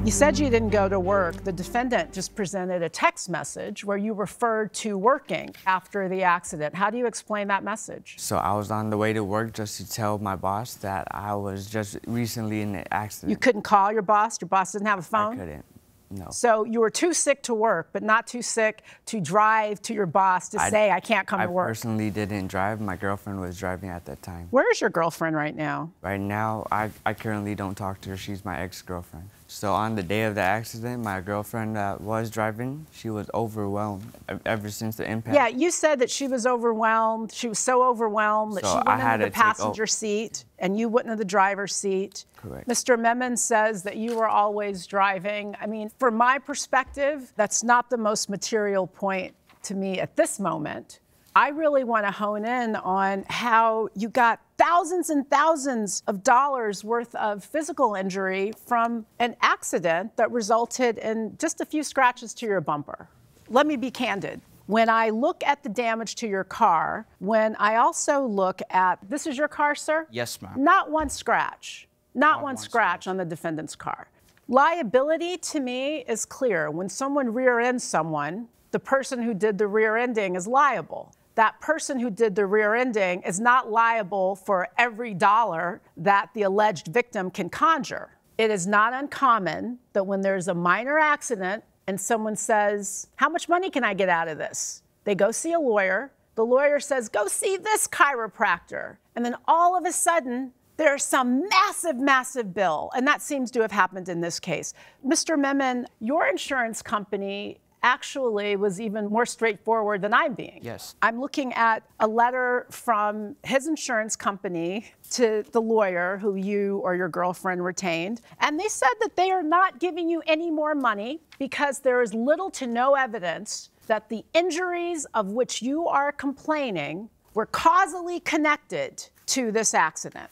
You said you didn't go to work. The defendant just presented a text message where you referred to working after the accident. How do you explain that message? So I was on the way to work just to tell my boss that I was just recently in an accident. You couldn't call your boss? Your boss didn't have a phone? I couldn't, no. So you were too sick to work, but not too sick to drive to your boss to say, I can't come to work. I personally didn't drive. My girlfriend was driving at that time. Where is your girlfriend right now? Right now, I currently don't talk to her. She's my ex-girlfriend. So on the day of the accident, my girlfriend was driving. She was overwhelmed ever since the impact. Yeah, you said that she was overwhelmed. She was so overwhelmed that she went into the passenger seat and you went into the driver's seat. Correct. Mr. Memon says that you were always driving. I mean, from my perspective, that's not the most material point to me at this moment. I really want to hone in on how you got thousands and thousands of dollars worth of physical injury from an accident that resulted in just a few scratches to your bumper. Let me be candid. When I look at the damage to your car, when I also look at, this is your car, sir? Yes, ma'am. Not one scratch. Not one scratch on the defendant's car. Liability to me is clear. When someone rear-ends someone, the person who did the rear-ending is liable. That person who did the rear-ending is not liable for every dollar that the alleged victim can conjure. It is not uncommon that when there's a minor accident and someone says, how much money can I get out of this? They go see a lawyer. The lawyer says, go see this chiropractor. And then all of a sudden, there's some massive, massive bill. And that seems to have happened in this case. Mr. Memon, your insurance company actually was even more straightforward than I'm being. Yes. I'm looking at a letter from his insurance company to the lawyer who you or your girlfriend retained, and they said that they are not giving you any more money because there is little to no evidence that the injuries of which you are complaining were causally connected to this accident.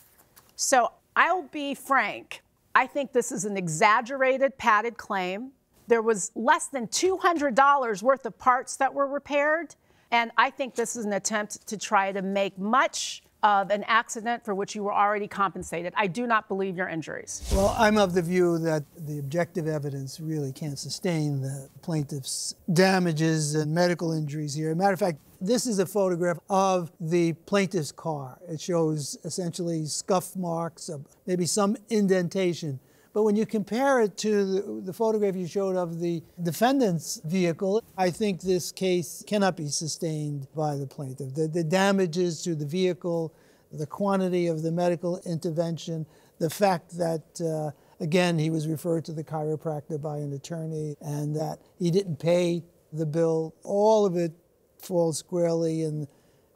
So I'll be frank, I think this is an exaggerated, padded claim. There was less than $200 worth of parts that were repaired, and I think this is an attempt to try to make much of an accident for which you were already compensated. I do not believe your injuries. Well, I'm of the view that the objective evidence really can't sustain the plaintiff's damages and medical injuries here. As a matter of fact, this is a photograph of the plaintiff's car. It shows essentially scuff marks, maybe some indentation. But when you compare it to the photograph you showed of the defendant's vehicle, I think this case cannot be sustained by the plaintiff. The damages to the vehicle, the quantity of the medical intervention, the fact that, again, he was referred to the chiropractor by an attorney and that he didn't pay the bill, all of it falls squarely in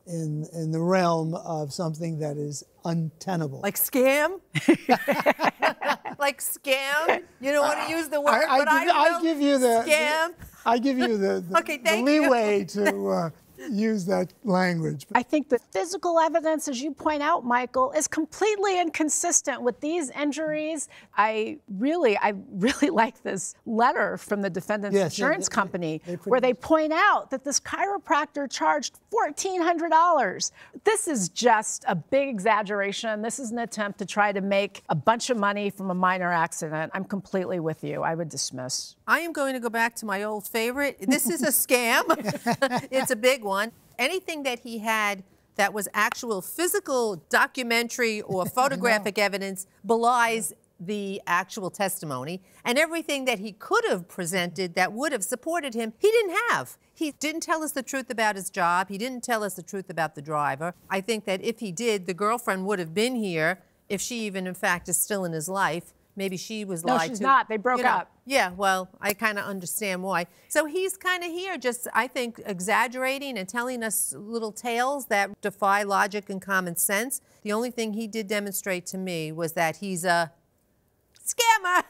the realm of something that is untenable. Like scam? Like scam? You don't want to use the word, I give you the scam. I give you the leeway to use that language. I think the physical evidence, as you point out, Michael, is completely inconsistent with these injuries. I really like this letter from the defendant's insurance company where they point out that this chiropractor charged $1,400. This is just a big exaggeration. This is an attempt to try to make a bunch of money from a minor accident. I'm completely with you. I would dismiss. I am going to go back to my old favorite. This is a scam. It's a big one. Anything that he had that was actual physical, documentary, or photographic evidence belies the actual testimony. And everything that he could have presented that would have supported him, he didn't have. He didn't tell us the truth about his job. He didn't tell us the truth about the driver. I think that if he did, the girlfriend would have been here, if she even, in fact, is still in his life. Maybe she was lied to. No, she's not. They broke up. Yeah, well, I kind of understand why. So he's kind of here just, I think, exaggerating and telling us little tales that defy logic and common sense. The only thing he did demonstrate to me was that he's a scammer.